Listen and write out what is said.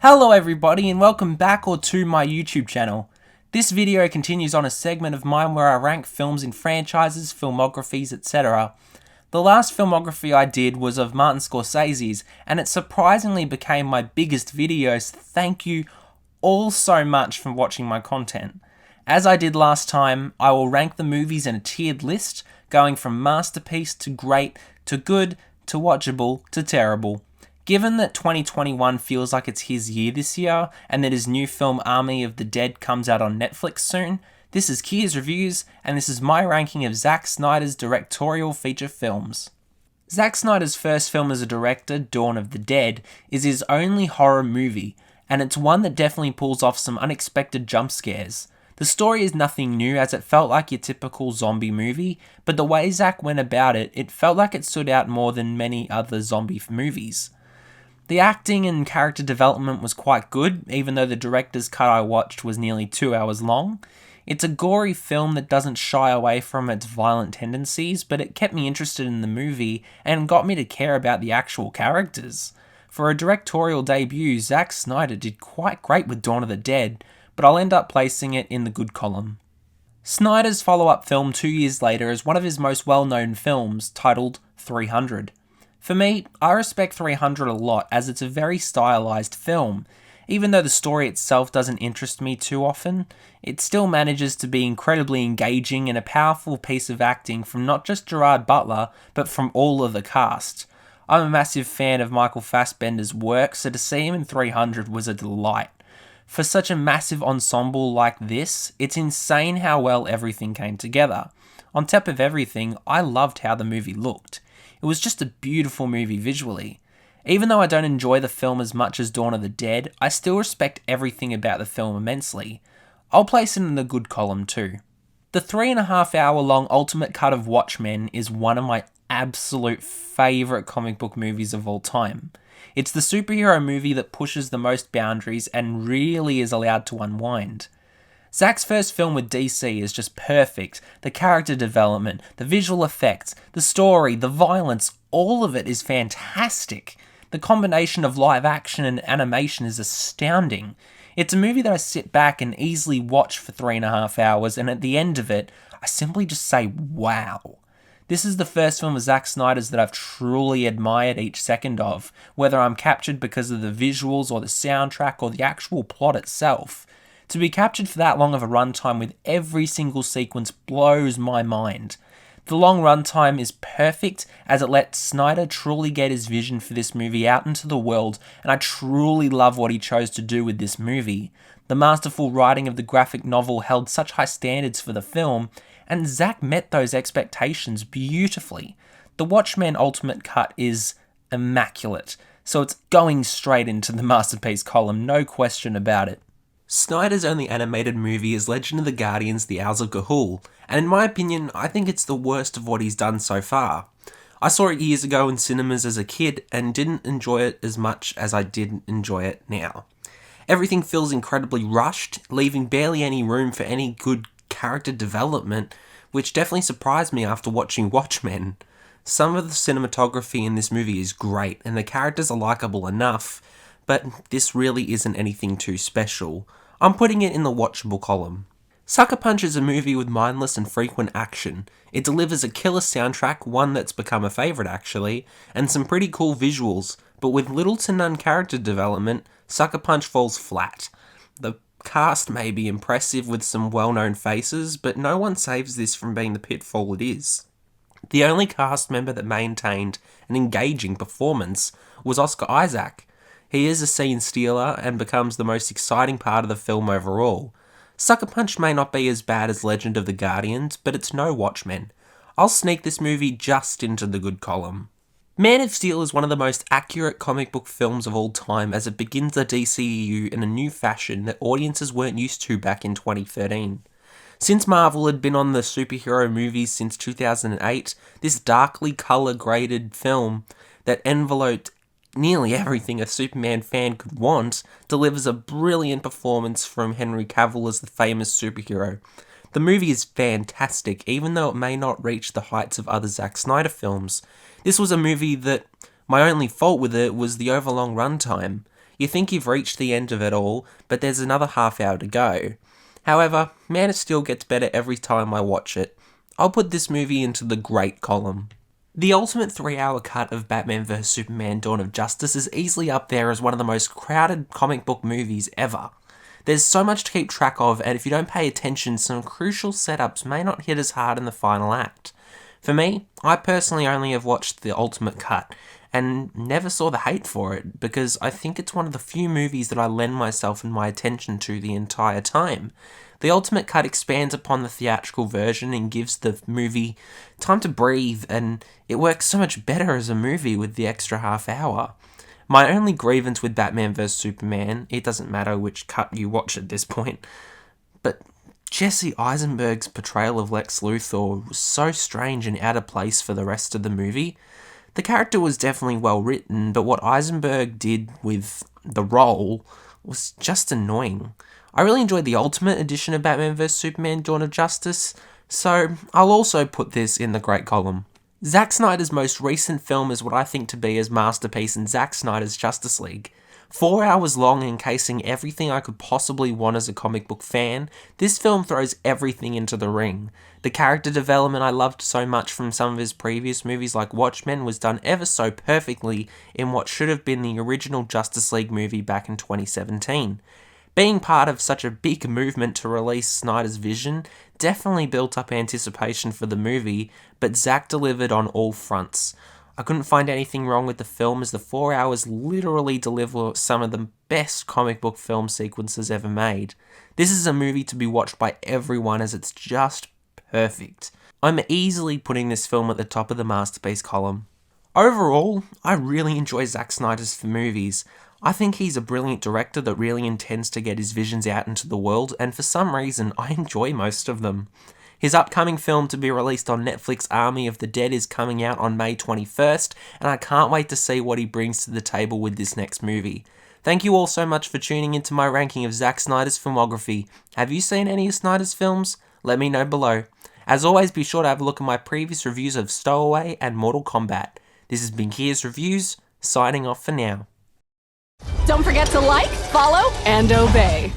Hello everybody and welcome back or to my YouTube channel. This video continues on a segment of mine where I rank films in franchises, filmographies, etc. The last filmography I did was of Martin Scorsese's and it surprisingly became my biggest video, so thank you all so much for watching my content. As I did last time, I will rank the movies in a tiered list, going from masterpiece to great to good to watchable to terrible. Given that 2021 feels like it's his year this year, and that his new film Army of the Dead comes out on Netflix soon, this is Kia's Reviews, and this is my ranking of Zack Snyder's directorial feature films. Zack Snyder's first film as a director, Dawn of the Dead, is his only horror movie, and it's one that definitely pulls off some unexpected jump scares. The story is nothing new as it felt like your typical zombie movie, but the way Zack went about it, it felt like it stood out more than many other zombie movies. The acting and character development was quite good, even though the director's cut I watched was nearly 2 hours long. It's a gory film that doesn't shy away from its violent tendencies, but it kept me interested in the movie and got me to care about the actual characters. For a directorial debut, Zack Snyder did quite great with Dawn of the Dead, but I'll end up placing it in the good column. Snyder's follow-up film 2 years later is one of his most well-known films, titled 300. For me, I respect 300 a lot as it's a very stylized film. Even though the story itself doesn't interest me too often, it still manages to be incredibly engaging and a powerful piece of acting from not just Gerard Butler, but from all of the cast. I'm a massive fan of Michael Fassbender's work, so to see him in 300 was a delight. For such a massive ensemble like this, it's insane how well everything came together. On top of everything, I loved how the movie looked. It was just a beautiful movie visually. Even though I don't enjoy the film as much as Dawn of the Dead, I still respect everything about the film immensely. I'll place it in the good column too. The 3.5 hour long ultimate cut of Watchmen is one of my absolute favourite comic book movies of all time. It's the superhero movie that pushes the most boundaries and really is allowed to unwind. Zack's first film with DC is just perfect. The character development, the visual effects, the story, the violence, all of it is fantastic. The combination of live action and animation is astounding. It's a movie that I sit back and easily watch for 3.5 hours, and at the end of it, I simply just say, wow. This is the first film of Zack Snyder's that I've truly admired each second of, whether I'm captured because of the visuals or the soundtrack or the actual plot itself. To be captured for that long of a runtime with every single sequence blows my mind. The long runtime is perfect as it lets Snyder truly get his vision for this movie out into the world, and I truly love what he chose to do with this movie. The masterful writing of the graphic novel held such high standards for the film, and Zack met those expectations beautifully. The Watchmen Ultimate Cut is immaculate, so it's going straight into the masterpiece column, no question about it. Snyder's only animated movie is Legend of the Guardians: The Owls of Ga'Hoole, and in my opinion, I think it's the worst of what he's done so far. I saw it years ago in cinemas as a kid and didn't enjoy it as much as I did enjoy it now. Everything feels incredibly rushed, leaving barely any room for any good character development, which definitely surprised me after watching Watchmen. Some of the cinematography in this movie is great, and the characters are likeable enough, but this really isn't anything too special. I'm putting it in the watchable column. Sucker Punch is a movie with mindless and frequent action. It delivers a killer soundtrack, one that's become a favourite actually, and some pretty cool visuals, but with little to none character development, Sucker Punch falls flat. The cast may be impressive with some well-known faces, but no one saves this from being the pitfall it is. The only cast member that maintained an engaging performance was Oscar Isaac. He is a scene stealer and becomes the most exciting part of the film overall. Sucker Punch may not be as bad as Legend of the Guardians, but it's no Watchmen. I'll sneak this movie just into the good column. Man of Steel is one of the most accurate comic book films of all time as it begins the DCEU in a new fashion that audiences weren't used to back in 2013. Since Marvel had been on the superhero movies since 2008, this darkly colour-graded film that enveloped nearly everything a Superman fan could want, delivers a brilliant performance from Henry Cavill as the famous superhero. The movie is fantastic, even though it may not reach the heights of other Zack Snyder films. This was a movie that, my only fault with it was the overlong runtime. You think you've reached the end of it all, but there's another half hour to go. However, Man of Steel gets better every time I watch it. I'll put this movie into the great column. The ultimate 3-hour cut of Batman vs Superman Dawn of Justice is easily up there as one of the most crowded comic book movies ever. There's so much to keep track of, and if you don't pay attention, some crucial setups may not hit as hard in the final act. For me, I personally only have watched the ultimate cut, and never saw the hate for it, because I think it's one of the few movies that I lend myself and my attention to the entire time. The ultimate cut expands upon the theatrical version and gives the movie time to breathe, and it works so much better as a movie with the extra half hour. My only grievance with Batman vs Superman, it doesn't matter which cut you watch at this point, but Jesse Eisenberg's portrayal of Lex Luthor was so strange and out of place for the rest of the movie. The character was definitely well written, but what Eisenberg did with the role was just annoying. I really enjoyed the Ultimate edition of Batman vs Superman Dawn of Justice, so I'll also put this in the great column. Zack Snyder's most recent film is what I think to be his masterpiece in Zack Snyder's Justice League. 4 hours long, encasing everything I could possibly want as a comic book fan, this film throws everything into the ring. The character development I loved so much from some of his previous movies like Watchmen was done ever so perfectly in what should have been the original Justice League movie back in 2017. Being part of such a big movement to release Snyder's vision definitely built up anticipation for the movie, but Zack delivered on all fronts. I couldn't find anything wrong with the film, as the 4 hours literally deliver some of the best comic book film sequences ever made. This is a movie to be watched by everyone, as it's just perfect. I'm easily putting this film at the top of the masterpiece column. Overall, I really enjoy Zack Snyder's movies. I think he's a brilliant director that really intends to get his visions out into the world, and for some reason, I enjoy most of them. His upcoming film to be released on Netflix, Army of the Dead, is coming out on May 21st, and I can't wait to see what he brings to the table with this next movie. Thank you all so much for tuning into my ranking of Zack Snyder's filmography. Have you seen any of Snyder's films? Let me know below. As always, be sure to have a look at my previous reviews of Stowaway and Mortal Kombat. This has been Kia's Reviews, signing off for now. Don't forget to like, follow, and obey.